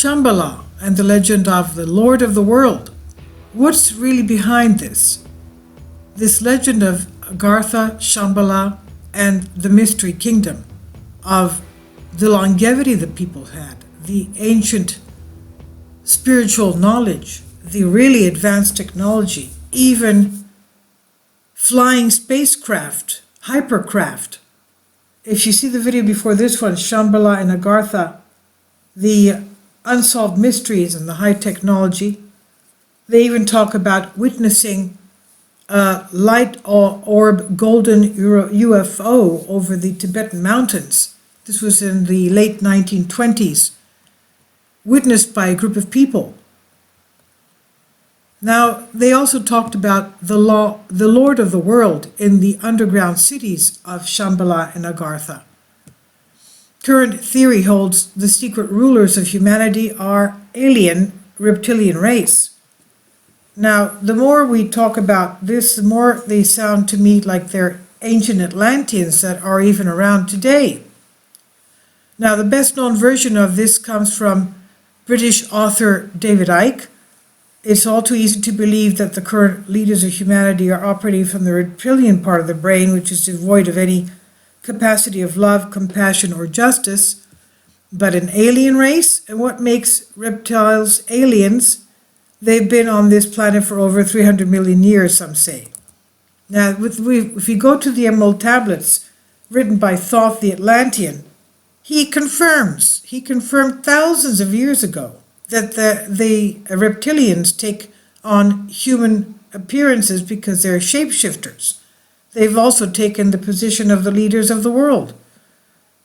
Shambala and the legend of the Lord of the World. What's really behind this? This legend of Agartha, Shambhala, and the mystery kingdom, of the longevity that people had, the ancient spiritual knowledge, the really advanced technology, even flying spacecraft, hypercraft. If you see the video before this one, Shambhala and Agartha, the unsolved mysteries and the high technology, they even talk about witnessing a light orb golden UFO over the Tibetan mountains. This was in the late 1920s, witnessed by a group of people. Now, they also talked about the Lord of the World in the underground cities of Shambhala and Agartha. Current theory holds the secret rulers of humanity are alien reptilian race. Now, the more we talk about this, the more they sound to me like they're ancient Atlanteans that are even around today. Now, the best known version of this comes from British author David Icke. It's all too easy to believe that the current leaders of humanity are operating from the reptilian part of the brain, which is devoid of any capacity of love, compassion, or justice, but an alien race. And what makes reptiles aliens? They've been on this planet for over 300 million years, some say. Now, if you go to the Emerald Tablets, written by Thoth the Atlantean, he confirmed thousands of years ago that the reptilians take on human appearances because they're shapeshifters. They've also taken the position of the leaders of the world.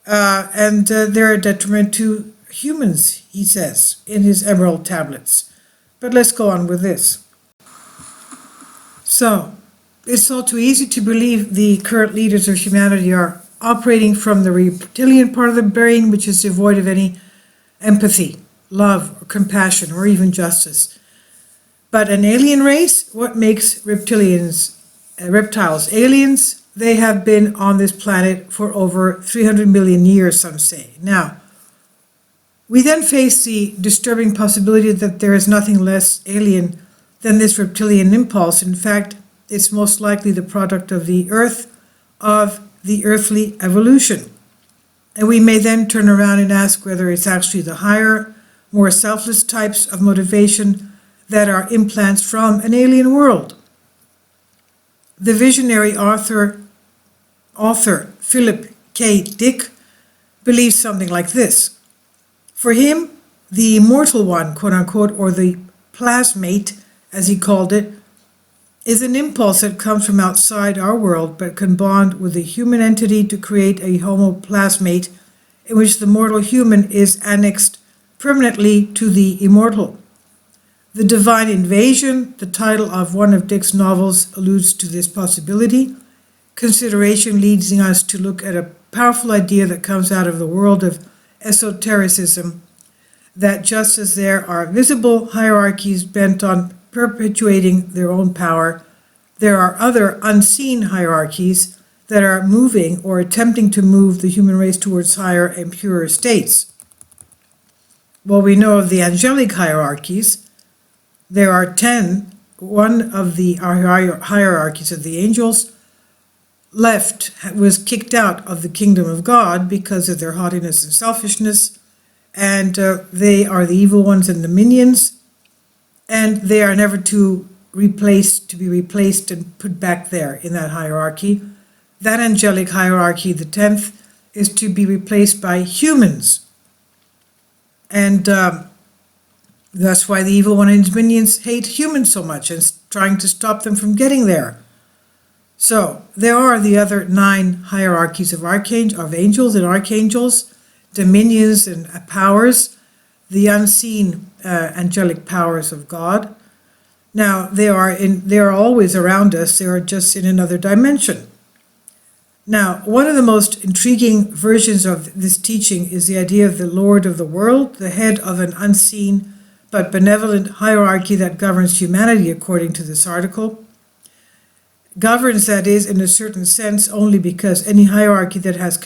And they're a detriment to humans, he says, in his Emerald Tablets. But let's go on with this. So, it's all too easy to believe the current leaders of humanity are operating from the reptilian part of the brain, which is devoid of any empathy, love, or compassion, or even justice. But an alien race, what makes reptiles aliens? They have been on this planet for over 300 million years, some say. Now, we then face the disturbing possibility that there is nothing less alien than this reptilian impulse. In fact, it's most likely the product of the earth, of the earthly evolution. And we may then turn around and ask whether it's actually the higher, more selfless types of motivation that are implants from an alien world. The visionary author Philip K. Dick believes something like this. For him, the immortal one, quote unquote, or the plasmate, as he called it, is an impulse that comes from outside our world but can bond with a human entity to create a homoplasmate in which the mortal human is annexed permanently to the immortal. The Divine Invasion, the title of one of Dick's novels, alludes to this possibility. Consideration leading us to look at a powerful idea that comes out of the world of esotericism, that just as there are visible hierarchies bent on perpetuating their own power, there are other unseen hierarchies that are moving or attempting to move the human race towards higher and purer states. Well, we know of the angelic hierarchies. There are 10. One of the hierarchies of the angels was kicked out of the kingdom of God because of their haughtiness and selfishness, and they are the evil ones and the minions, and they are never to be replaced and put back there in that hierarchy. That angelic hierarchy, the 10th, is to be replaced by humans. And that's why the evil one and his minions hate humans so much and trying to stop them from getting there. So there are the other 9 hierarchies of angels and archangels, dominions and powers, the unseen angelic powers of God. Now they are always around us. They are just in another dimension. Now, one of the most intriguing versions of this teaching is the idea of the Lord of the World, the head of an unseen but benevolent hierarchy that governs humanity, according to this article. Governs, that is, in a certain sense, only because any hierarchy that has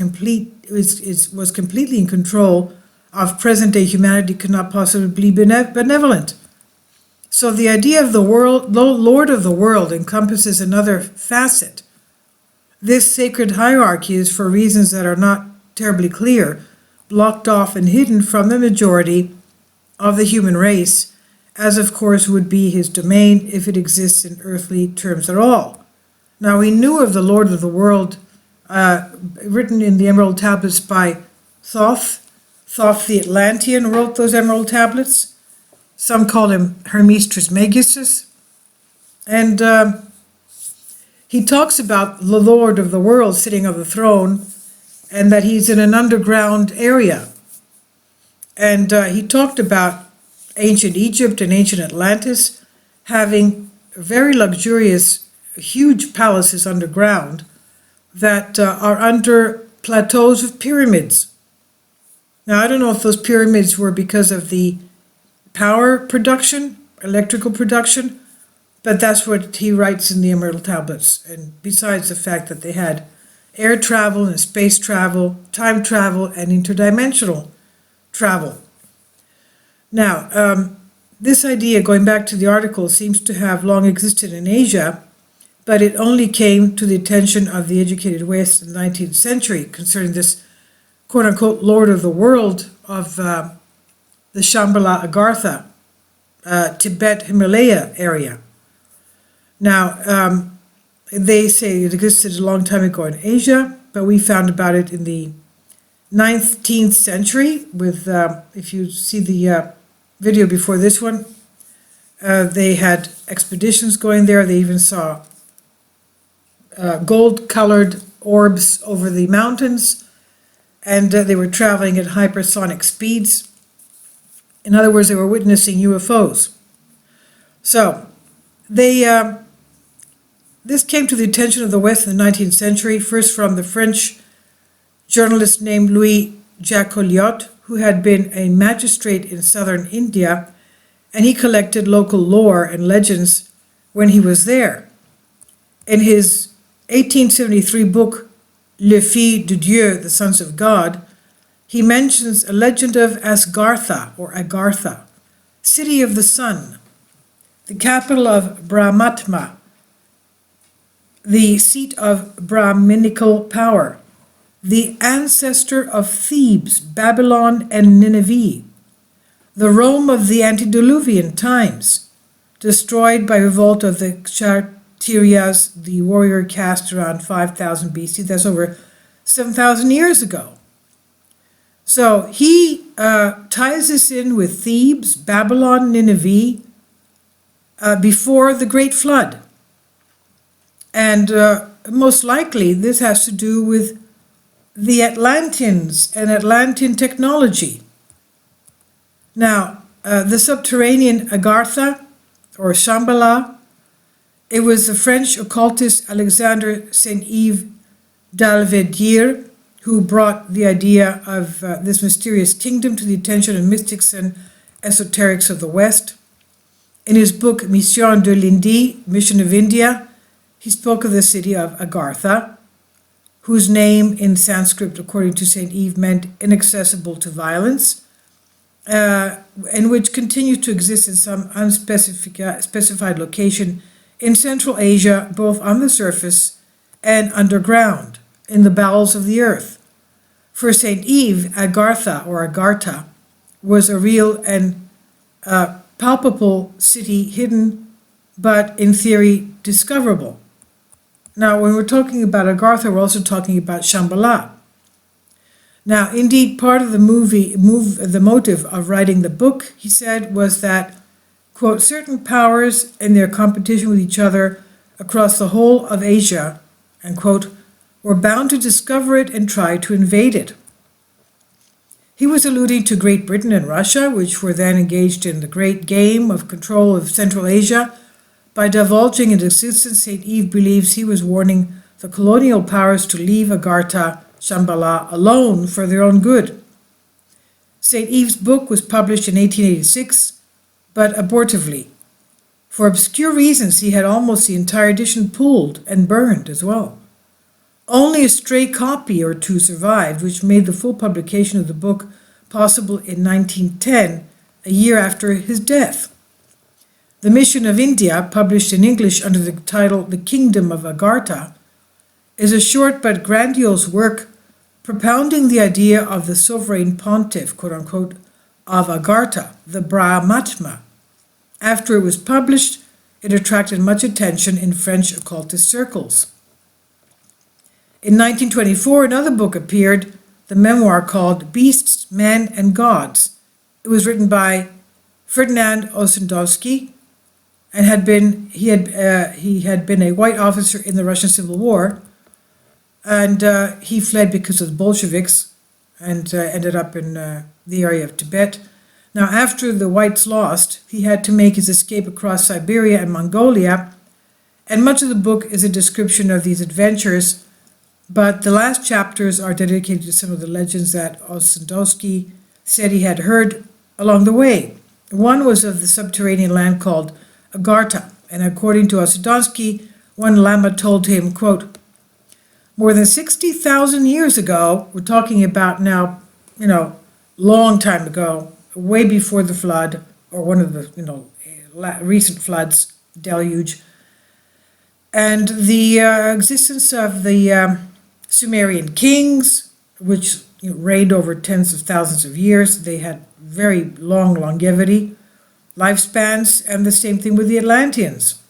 was completely in control of present-day humanity could not possibly be benevolent. So the idea of the Lord of the world encompasses another facet. This sacred hierarchy is, for reasons that are not terribly clear, blocked off and hidden from the majority of the human race, as of course would be his domain if it exists in earthly terms at all. Now, we knew of the Lord of the world, written in the Emerald Tablets by Thoth. Thoth the Atlantean wrote those Emerald Tablets. Some call him Hermes Trismegistus. And he talks about the Lord of the world sitting on the throne, and that he's in an underground area. And he talked about ancient Egypt and ancient Atlantis having very luxurious, huge palaces underground that are under plateaus of pyramids. Now, I don't know if those pyramids were because of the power production, electrical production, but that's what he writes in the Emerald Tablets. And besides the fact that they had air travel and space travel, time travel, and interdimensional travel. Now, this idea, going back to the article, seems to have long existed in Asia, but it only came to the attention of the educated West in the 19th century concerning this quote-unquote Lord of the world of the Shambhala Agartha, Tibet, Himalaya area. Now, they say it existed a long time ago in Asia, but we found about it in the 19th century with, if you see the video before this one, they had expeditions going there. They even saw gold-colored orbs over the mountains, and they were traveling at hypersonic speeds. In other words, they were witnessing UFOs. So, this came to the attention of the West in the 19th century, first from the French journalist named Louis Jacoliot, who had been a magistrate in southern India, and he collected local lore and legends when he was there. In his 1873 book, Les Filles de Dieu, the Sons of God, he mentions a legend of Agartha, or Agartha, city of the sun, the capital of Brahmatma, the seat of Brahminical power, the ancestor of Thebes, Babylon, and Nineveh, the Rome of the antediluvian times, destroyed by revolt of the Kshatriyas, the warrior caste around 5000 BC. That's over 7,000 years ago. So he ties this in with Thebes, Babylon, Nineveh, before the Great Flood. And most likely this has to do with the Atlanteans and Atlantean technology. Now, the subterranean Agartha, or Shambhala, it was the French occultist Alexandre Saint-Yves d'Alvedier who brought the idea of this mysterious kingdom to the attention of mystics and esoterics of the West. In his book Mission de l'Indie, Mission of India, he spoke of the city of Agartha, whose name in Sanskrit, according to St. Yves, meant inaccessible to violence, and which continues to exist in some unspecified location in Central Asia, both on the surface and underground, in the bowels of the earth. For St. Yves, Agartha, or Agartha, was a real and palpable city, hidden, but in theory discoverable. Now, when we're talking about Agartha, we're also talking about Shambhala. Now, indeed, part of the the motive of writing the book, he said, was that, quote, certain powers in their competition with each other across the whole of Asia, and quote, were bound to discover it and try to invade it. He was alluding to Great Britain and Russia, which were then engaged in the great game of control of Central Asia. By divulging its existence, St. Yves believes he was warning the colonial powers to leave Agartha Shambhala alone for their own good. St. Yves' book was published in 1886, but abortively. For obscure reasons, he had almost the entire edition pulled and burned as well. Only a stray copy or two survived, which made the full publication of the book possible in 1910, a year after his death. The Mission of India, published in English under the title The Kingdom of Agartha, is a short but grandiose work propounding the idea of the sovereign pontiff, quote-unquote, of Agartha, the Brahmatma. After it was published, it attracted much attention in French occultist circles. In 1924, another book appeared, the memoir called Beasts, Men, and Gods. It was written by Ferdinand Ossendowski, and he had been a white officer in the Russian Civil War, and he fled because of the Bolsheviks and ended up in the area of Tibet. Now, after the whites lost, he had to make his escape across Siberia and Mongolia, and much of the book is a description of these adventures, but the last chapters are dedicated to some of the legends that Ossendowski said he had heard along the way. One was of the subterranean land called Agartha, and according to Ossendowski, one Lama told him, quote, more than 60,000 years ago, we're talking about now, long time ago, way before the flood, or one of the, recent floods, deluge, and the existence of the Sumerian kings, which reigned over tens of thousands of years. They had very long longevity, lifespans, and the same thing with the Atlanteans.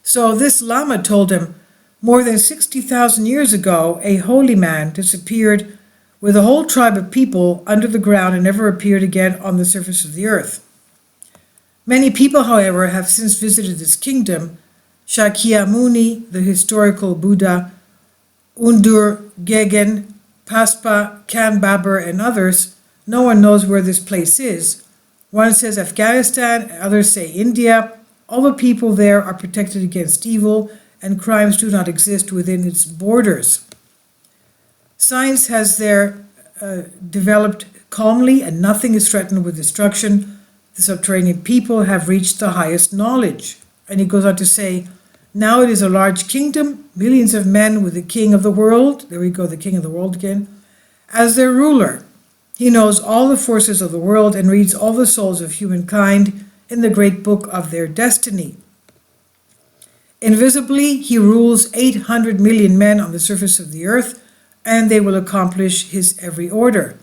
So this Lama told him, more than 60,000 years ago, a holy man disappeared with a whole tribe of people under the ground and never appeared again on the surface of the earth. Many people, however, have since visited this kingdom. Shakyamuni, the historical Buddha, Undur Gegen, Paspa, Kanbaber, and others. No one knows where this place is. One says Afghanistan, others say India. All the people there are protected against evil, and crimes do not exist within its borders. Science has there developed calmly, and nothing is threatened with destruction. The subterranean people have reached the highest knowledge. And he goes on to say, now it is a large kingdom, millions of men with the king of the world, there we go, the king of the world again, as their ruler. He knows all the forces of the world and reads all the souls of humankind in the great book of their destiny. Invisibly, he rules 800 million men on the surface of the earth, and they will accomplish his every order.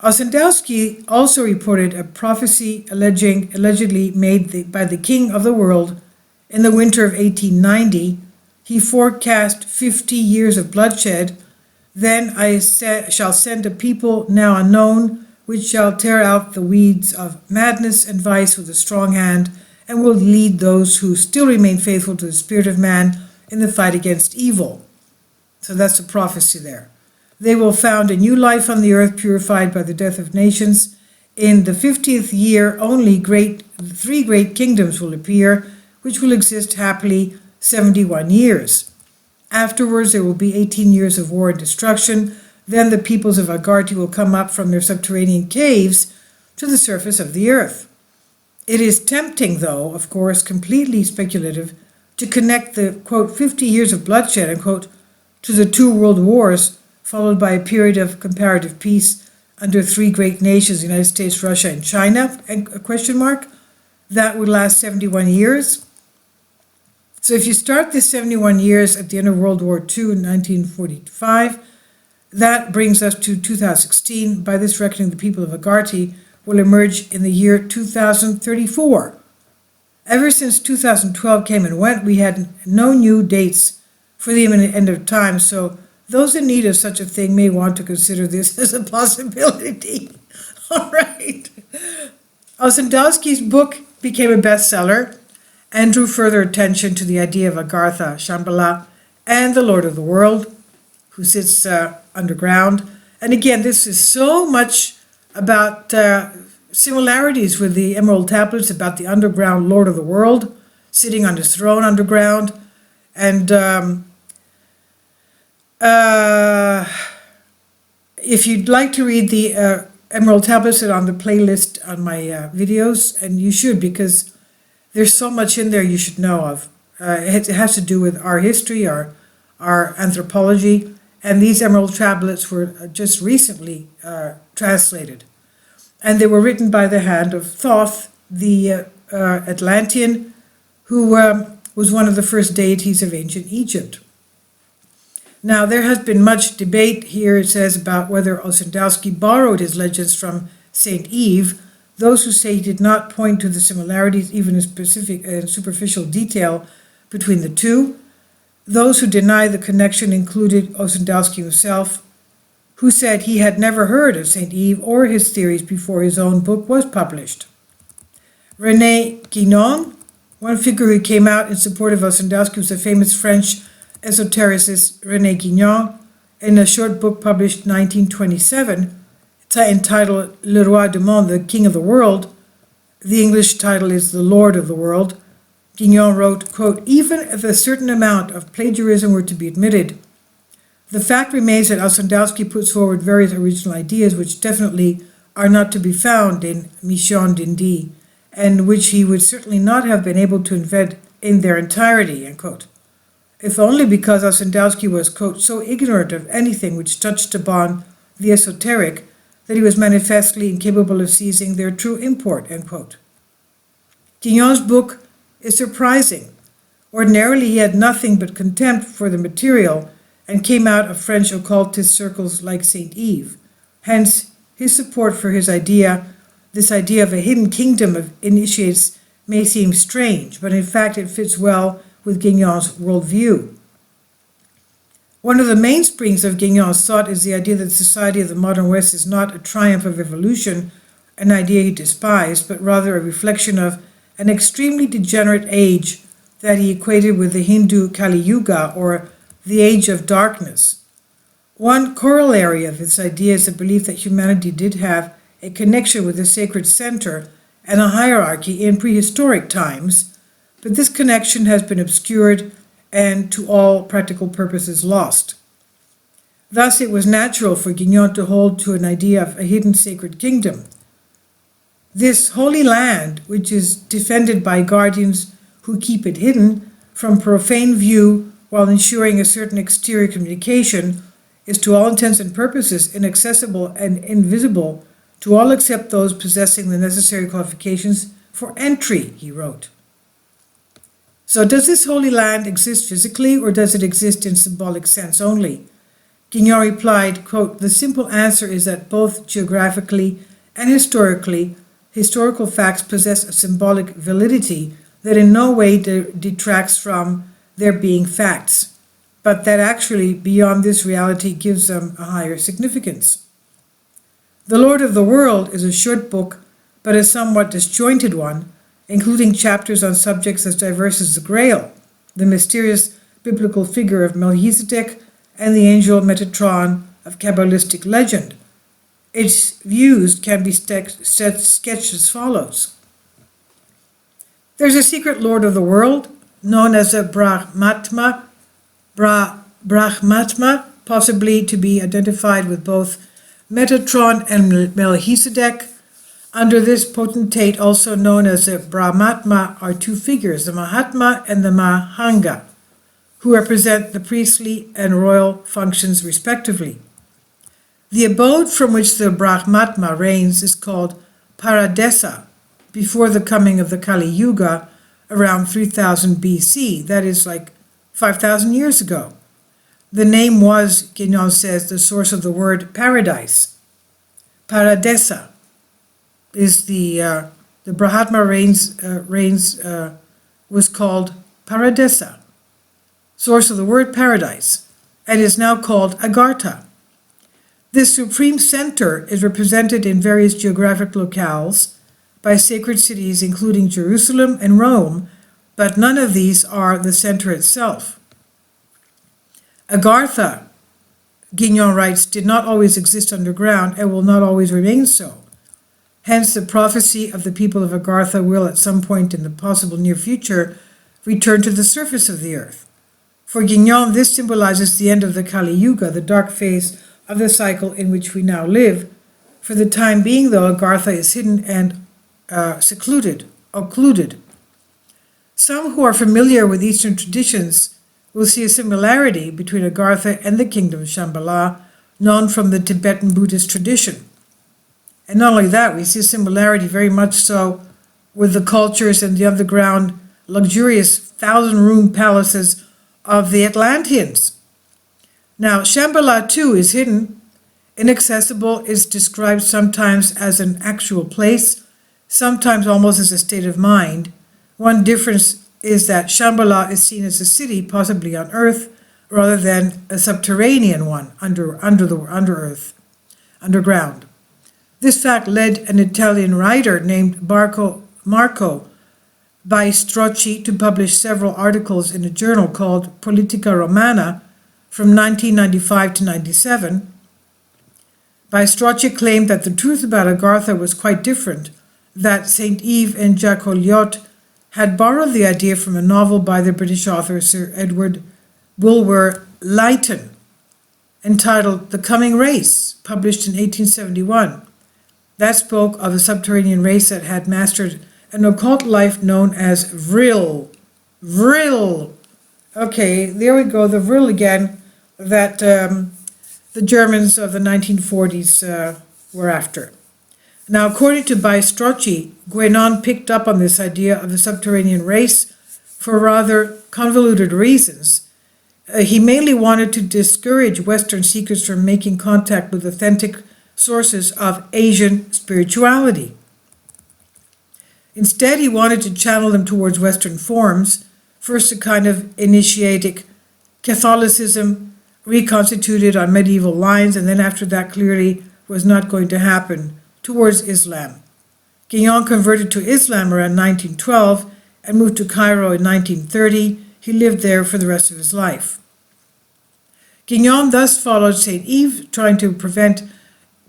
Ossendowski also reported a prophecy allegedly made by the king of the world in the winter of 1890. He forecast 50 years of bloodshed. Then I shall send a people now unknown, which shall tear out the weeds of madness and vice with a strong hand, and will lead those who still remain faithful to the spirit of man in the fight against evil. So that's a prophecy there. They will found a new life on the earth, purified by the death of nations. In the 50th year only, three great kingdoms will appear, which will exist happily 71 years. Afterwards, there will be 18 years of war and destruction. Then the peoples of Agartha will come up from their subterranean caves to the surface of the earth. It is tempting, though, of course, completely speculative, to connect the, quote, 50 years of bloodshed, unquote, to the two world wars, followed by a period of comparative peace under three great nations, the United States, Russia, and China, a question mark, that would last 71 years. So if you start this 71 years at the end of World War II in 1945, that brings us to 2016. By this reckoning, the people of Agartha will emerge in the year 2034. Ever since 2012 came and went, we had no new dates for the imminent end of time, so those in need of such a thing may want to consider this as a possibility. All right. Ossendowski's book became a bestseller and drew further attention to the idea of Agartha Shambhala and the Lord of the World, who sits underground. And again, this is so much about similarities with the Emerald Tablets, about the underground Lord of the World, sitting on his throne underground. And if you'd like to read the Emerald Tablets, are on the playlist on my videos, and you should, because there's so much in there you should know of. It has to do with our history, our anthropology, and these emerald tablets were just recently translated. And they were written by the hand of Thoth, the Atlantean, who was one of the first deities of ancient Egypt. Now, there has been much debate here, it says, about whether Ossendowski borrowed his legends from St. Eve. Those who say he did not point to the similarities, even in specific and superficial detail, between the two. Those who deny the connection included Ossendowski himself, who said he had never heard of St. Eve or his theories before his own book was published. Rene Guenon, one figure who came out in support of Ossendowski, was the famous French esotericist Rene Guenon, in a short book published in 1927 entitled Le Roi du Monde, the King of the World. The English title is The Lord of the World. Guenon wrote, quote, "Even if a certain amount of plagiarism were to be admitted, the fact remains that Ossendowski puts forward various original ideas which definitely are not to be found in Mission d'Indy, and which he would certainly not have been able to invent in their entirety," end quote. If only because Ossendowski was, quote, "so ignorant of anything which touched upon the esoteric that he was manifestly incapable of seizing their true import," end quote. Guenon's book is surprising. Ordinarily, he had nothing but contempt for the material and came out of French occultist circles like St. Eve. Hence, his support for his idea, this idea of a hidden kingdom of initiates, may seem strange, but in fact it fits well with Guénon's worldview. One of the mainsprings of Guénon's thought is the idea that the society of the modern West is not a triumph of evolution, an idea he despised, but rather a reflection of an extremely degenerate age that he equated with the Hindu Kali Yuga, or the Age of Darkness. One corollary of this idea is the belief that humanity did have a connection with a sacred center and a hierarchy in prehistoric times, but this connection has been obscured and to all practical purposes lost. Thus, it was natural for Guenon to hold to an idea of a hidden sacred kingdom. This holy land, which is defended by guardians who keep it hidden from profane view while ensuring a certain exterior communication, is to all intents and purposes inaccessible and invisible to all except those possessing the necessary qualifications for entry, he wrote. So does this holy land exist physically, or does it exist in symbolic sense only? Guenon replied, quote, "The simple answer is that both geographically and historical facts possess a symbolic validity that in no way detracts from their being facts, but that actually, beyond this reality, gives them a higher significance." The Lord of the World is a short book, but a somewhat disjointed one, including chapters on subjects as diverse as the Grail, the mysterious biblical figure of Melchizedek, and the angel Metatron of Kabbalistic legend. Its views can be sketched as follows. There's a secret Lord of the World, known as a Brahmatma, possibly to be identified with both Metatron and Melchizedek. Under this potentate, also known as a Brahmatma, are two figures, the Mahatma and the Mahanga, who represent the priestly and royal functions respectively. The abode from which the Brahmatma reigns is called Paradesa, before the coming of the Kali Yuga around 3000 BC, that is like 5,000 years ago. The name was, Guenon says, the source of the word paradise. Paradesa is the Brahmatma was called Paradesa, source of the word paradise, and is now called Agartha. This supreme center is represented in various geographic locales by sacred cities including Jerusalem and Rome, but none of these are the center itself. Agartha, Guenon writes, did not always exist underground and will not always remain so. Hence, the prophecy of the people of Agartha will, at some point in the possible near future, return to the surface of the earth. For Guenon, this symbolizes the end of the Kali Yuga, the dark phase of the cycle in which we now live. For the time being, though, Agartha is hidden and occluded. Some who are familiar with Eastern traditions we'll see a similarity between Agartha and the kingdom of Shambhala, known from the Tibetan Buddhist tradition. And not only that, we see a similarity very much so with the cultures and the underground, luxurious 1,000-room palaces of the Atlanteans. Now, Shambhala too is hidden, inaccessible, is described sometimes as an actual place, sometimes almost as a state of mind. One difference is that Shambhala is seen as a city, possibly on Earth, rather than a subterranean one under Earth, underground. This fact led an Italian writer named Marco Baistrocchi to publish several articles in a journal called Politica Romana from 1995 to 97. Baistrocchi claimed that the truth about Agartha was quite different, that St. Yves and Jacques Oliot had borrowed the idea from a novel by the British author Sir Edward Bulwer Lytton, entitled The Coming Race, published in 1871. That spoke of a subterranean race that had mastered an occult life known as Vril. Vril. Okay, there we go, the Vril again, that the Germans of the 1940s were after. Now, according to Baistrocchi, Guenon picked up on this idea of the subterranean race for rather convoluted reasons. He mainly wanted to discourage Western seekers from making contact with authentic sources of Asian spirituality. Instead, he wanted to channel them towards Western forms, first a kind of initiatic Catholicism reconstituted on medieval lines, and then after that clearly was not going to happen, towards Islam. Guenon converted to Islam around 1912 and moved to Cairo in 1930. He lived there for the rest of his life. Guenon thus followed St. Yves, trying to prevent,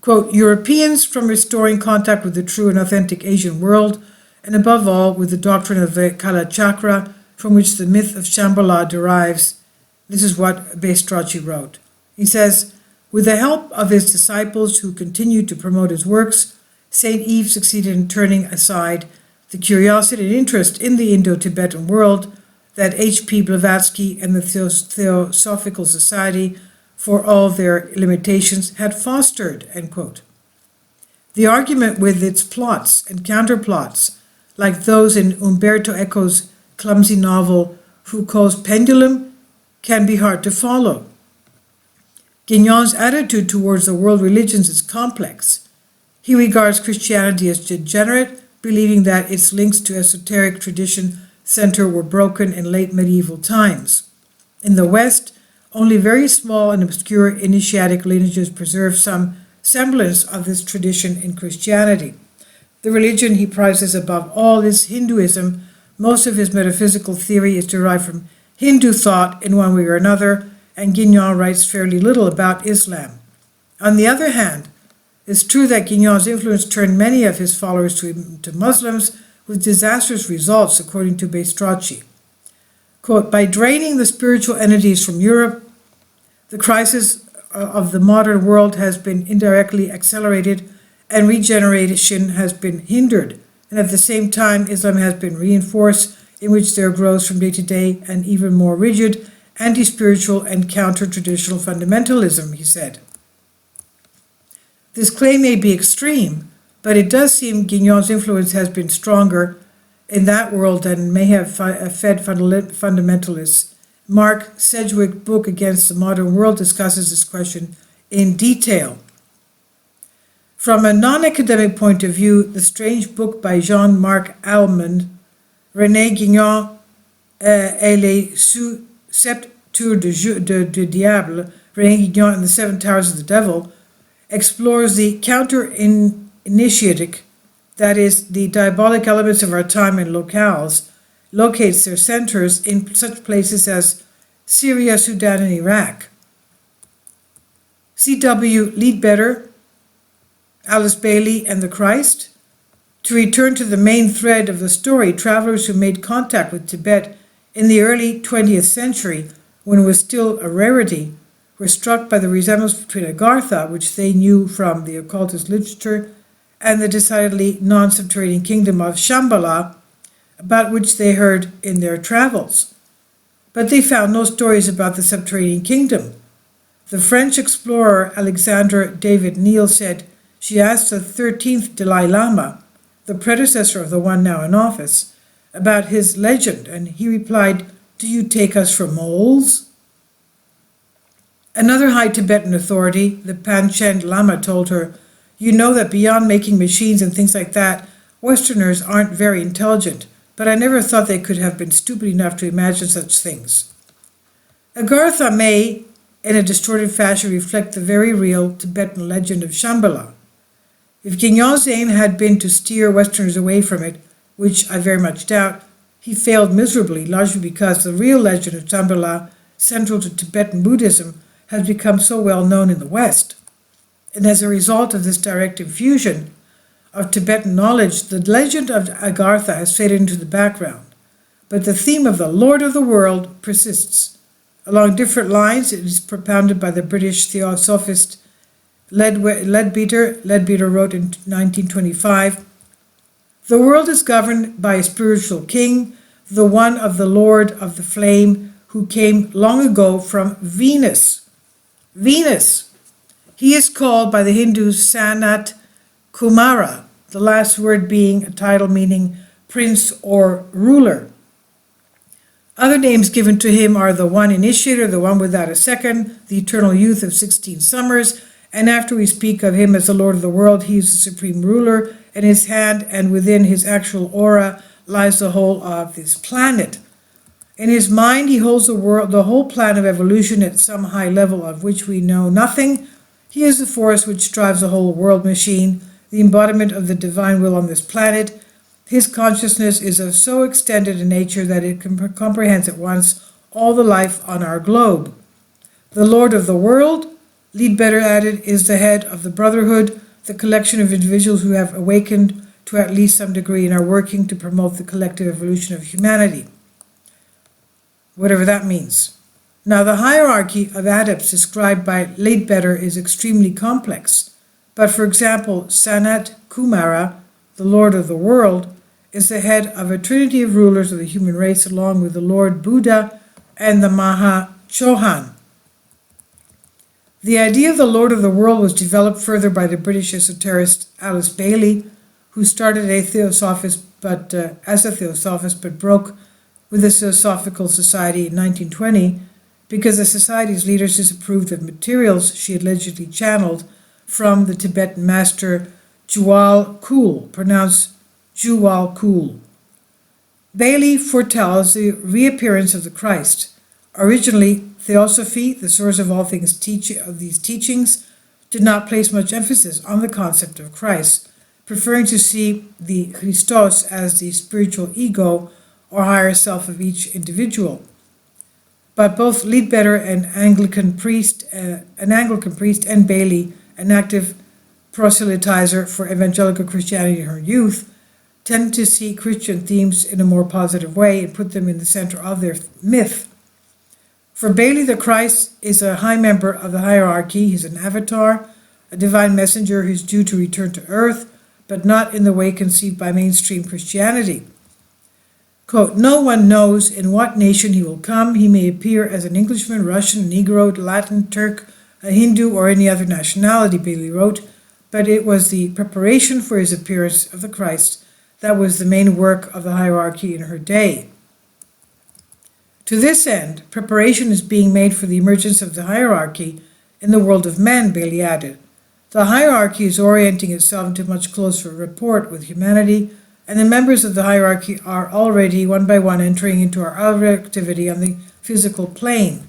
quote, Europeans from restoring contact with the true and authentic Asian world, and above all with the doctrine of the Kala Chakra, from which the myth of Shambhala derives. This is what Baistrocchi wrote. He says, with the help of his disciples who continued to promote his works, St. Yves succeeded in turning aside the curiosity and interest in the Indo-Tibetan world that H.P. Blavatsky and the Theosophical Society, for all their limitations, had fostered, end quote. The argument with its plots and counterplots, like those in Umberto Eco's clumsy novel Foucault's Pendulum, can be hard to follow. Guénon's attitude towards the world religions is complex. He regards Christianity as degenerate, believing that its links to esoteric tradition center were broken in late medieval times. In the West, only very small and obscure initiatic lineages preserve some semblance of this tradition in Christianity. The religion he prizes above all is Hinduism. Most of his metaphysical theory is derived from Hindu thought in one way or another, and Guénon writes fairly little about Islam. On the other hand, it's true that Guénon's influence turned many of his followers to Muslims, with disastrous results, according to Baistrocchi. Quote, by draining the spiritual entities from Europe, the crisis of the modern world has been indirectly accelerated and regeneration has been hindered, and at the same time Islam has been reinforced, in which there grows from day to day an even more rigid, anti-spiritual and counter-traditional fundamentalism, he said. This claim may be extreme, but it does seem Guénon's influence has been stronger in that world than may have fed fundamentalists. Mark Sedgwick's book Against the Modern World discusses this question in detail. From a non-academic point of view, the strange book by Jean-Marc Almond, Rene Guenon et les sept tours de diable, Rene Guenon and the Seven Towers of the Devil, explores the counter-initiatic, that is, the diabolic elements of our time and locales, locates their centers in such places as Syria, Sudan, and Iraq. C.W. Leadbetter, Alice Bailey, and the Christ. To return to the main thread of the story, travelers who made contact with Tibet in the early 20th century, when it was still a rarity, were struck by the resemblance between Agartha, which they knew from the occultist literature, and the decidedly non-subterranean kingdom of Shambhala, about which they heard in their travels. but they found no stories about the subterranean kingdom. The French explorer Alexandre David Neil said she asked the 13th Dalai Lama, the predecessor of the one now in office, about his legend, and he replied, "Do you take us for moles?" Another high Tibetan authority, the Panchen Lama, told her, "You know that beyond making machines and things like that, Westerners aren't very intelligent, but I never thought they could have been stupid enough to imagine such things." Agartha may, in a distorted fashion, reflect the very real Tibetan legend of Shambala. If Guénon's aim had been to steer Westerners away from it, which I very much doubt, he failed miserably, largely because the real legend of Shambala, central to Tibetan Buddhism, has become so well known in the West. And as a result of this direct infusion of Tibetan knowledge, the legend of Agartha has faded into the background. But the theme of the Lord of the World persists. Along different lines, it is propounded by the British theosophist Leadbeater. Leadbeater wrote in 1925, "The world is governed by a spiritual king, the one of the Lord of the Flame, who came long ago from Venus. Venus! He is called by the Hindus Sanat Kumara, the last word being a title meaning prince or ruler. Other names given to him are the one initiator, the one without a second, the eternal youth of 16 summers, and after we speak of him as the Lord of the world, he is the supreme ruler. In his hand and within his actual aura lies the whole of this planet. In his mind, he holds the whole plan of evolution at some high level of which we know nothing. He is the force which drives the whole world machine, the embodiment of the divine will on this planet. His consciousness is of so extended a nature that it comprehends at once all the life on our globe. The Lord of the world," Leadbeater added, "is the head of the Brotherhood, the collection of individuals who have awakened to at least some degree and are working to promote the collective evolution of humanity." Whatever that means. Now, the hierarchy of adepts described by Leadbeater is extremely complex, but for example, Sanat Kumara, the Lord of the World, is the head of a trinity of rulers of the human race along with the Lord Buddha and the Maha Chohan. The idea of the Lord of the World was developed further by the British esoterist Alice Bailey, who started as a theosophist but broke with the Theosophical Society in 1920 because the society's leaders disapproved of materials she had allegedly channeled from the Tibetan master Jual Kul, pronounced Jual Kul. Bailey foretells the reappearance of the Christ. Originally, Theosophy, the source of all things of these teachings, did not place much emphasis on the concept of Christ, preferring to see the Christos as the spiritual ego or higher self of each individual. But both Leadbeater, an Anglican priest, and Bailey, an active proselytizer for evangelical Christianity in her youth, tend to see Christian themes in a more positive way and put them in the center of their myth. For Bailey, the Christ is a high member of the hierarchy. He's an avatar, a divine messenger who's due to return to earth, but not in the way conceived by mainstream Christianity. Quote, "No one knows in what nation he will come. He may appear as an Englishman, Russian, Negro, Latin, Turk, a Hindu, or any other nationality," Bailey wrote, but it was the preparation for his appearance of the Christ that was the main work of the hierarchy in her day. To this end, preparation is being made for the emergence of the hierarchy in the world of men, Bailey added. The hierarchy is orienting itself into much closer rapport with humanity, and the members of the hierarchy are already one by one entering into our outer activity on the physical plane.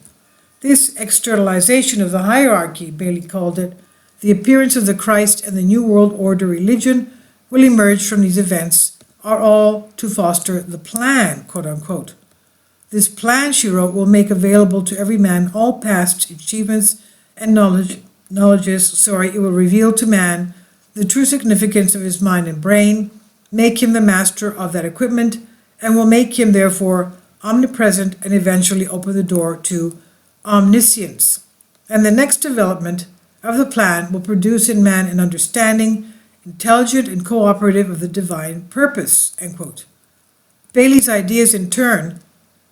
This externalization of the hierarchy, Bailey called it, the appearance of the Christ and the New World Order religion will emerge from these events, are all to foster the plan, quote unquote. This plan, she wrote, will make available to every man all past achievements and knowledges. It will reveal to man the true significance of his mind and brain, make him the master of that equipment, and will make him, therefore, omnipresent and eventually open the door to omniscience. And the next development of the plan will produce in man an understanding, intelligent and cooperative of the divine purpose, end quote. Bailey's ideas, in turn,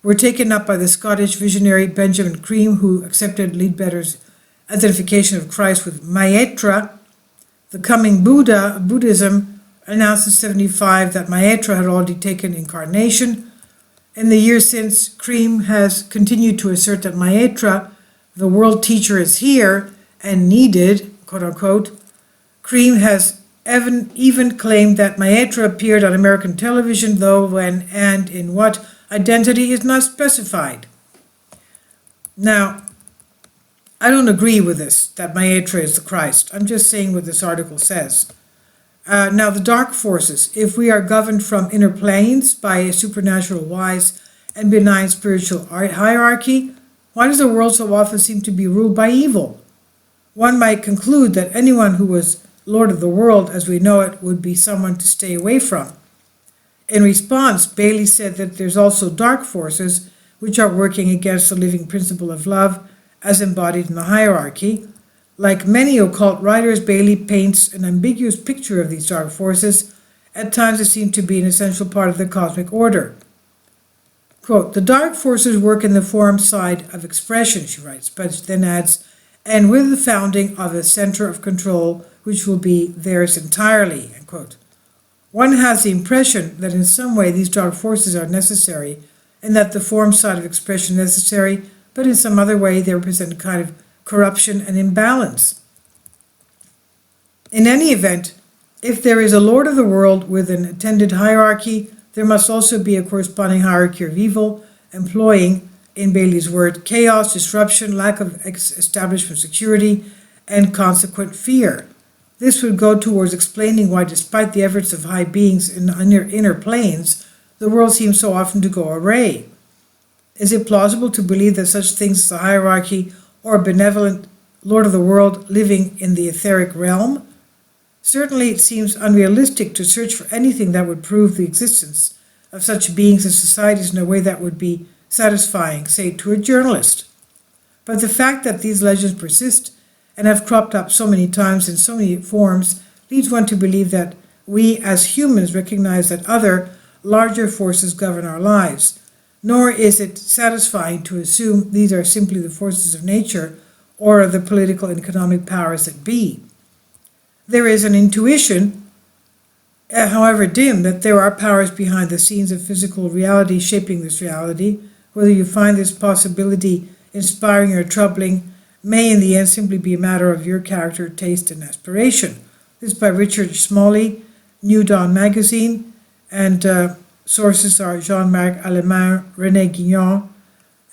were taken up by the Scottish visionary Benjamin Cream, who accepted Leadbetter's identification of Christ with Maitreya. The coming Buddha of Buddhism announced in 75 that Maitreya had already taken incarnation. In the years since, Cream has continued to assert that Maitreya, the world teacher, is here and needed, quote unquote. Cream has even claimed that Maitreya appeared on American television, though when and in what identity is not specified. Now, I don't agree with this, that Maitreya is the Christ. I'm just saying what this article says. Now, the dark forces, if we are governed from inner planes by a supernatural wise and benign spiritual hierarchy, why does the world so often seem to be ruled by evil? One might conclude that anyone who was Lord of the world as we know it would be someone to stay away from. In response, Bailey said that there's also dark forces which are working against the living principle of love as embodied in the hierarchy. Like many occult writers, Bailey paints an ambiguous picture of these dark forces. At times they seem to be an essential part of the cosmic order. Quote, the dark forces work in the form side of expression, she writes, but then adds, and with the founding of a center of control which will be theirs entirely, end quote. One has the impression that in some way these dark forces are necessary and that the form side of expression is necessary, but in some other way they represent a kind of corruption and imbalance. In any event, if there is a Lord of the world with an attended hierarchy, there must also be a corresponding hierarchy of evil, employing, in Bailey's word, chaos, disruption, lack of establishment security, and consequent fear. This would go towards explaining why, despite the efforts of high beings in inner planes, the world seems so often to go awry. Is it plausible to believe that such things as a hierarchy or a benevolent Lord of the world living in the etheric realm? Certainly it seems unrealistic to search for anything that would prove the existence of such beings and societies in a way that would be satisfying, say, to a journalist. But the fact that these legends persist and have cropped up so many times in so many forms leads one to believe that we as humans recognize that other, larger forces govern our lives. Nor is it satisfying to assume these are simply the forces of nature or of the political and economic powers that be. There is an intuition, however dim, that there are powers behind the scenes of physical reality shaping this reality. Whether you find this possibility inspiring or troubling may in the end simply be a matter of your character, taste, and aspiration. This is by Richard Smalley, New Dawn magazine, and sources are Jean-Marc Allemagne, Rene Guenon,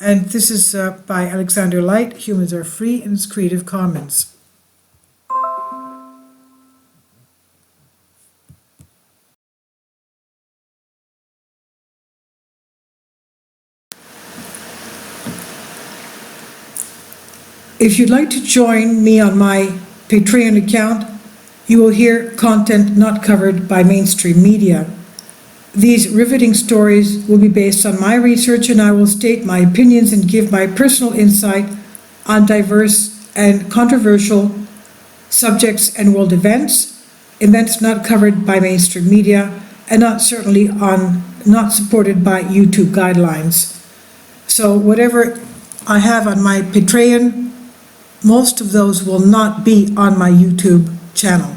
and this is by Alexander Light. Humans Are Free, and it's Creative Commons. If you'd like to join me on my Patreon account, you will hear content not covered by mainstream media. These riveting stories will be based on my research, and I will state my opinions and give my personal insight on diverse and controversial subjects and world events not covered by mainstream media, and not supported by YouTube guidelines. So whatever I have on my Patreon, most of those will not be on my YouTube channel.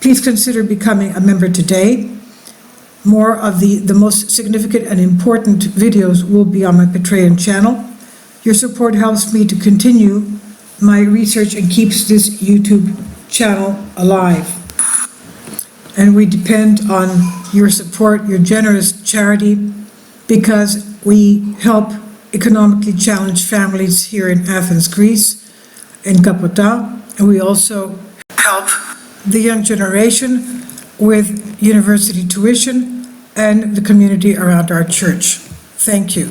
Please consider becoming a member today. More of the most significant and important videos will be on my Patreon channel. Your support helps me to continue my research and keeps this YouTube channel alive. And we depend on your support, your generous charity, because we help economically challenged families here in Athens, Greece, in Kapota, and we also help the young generation with university tuition and the community around our church. Thank you.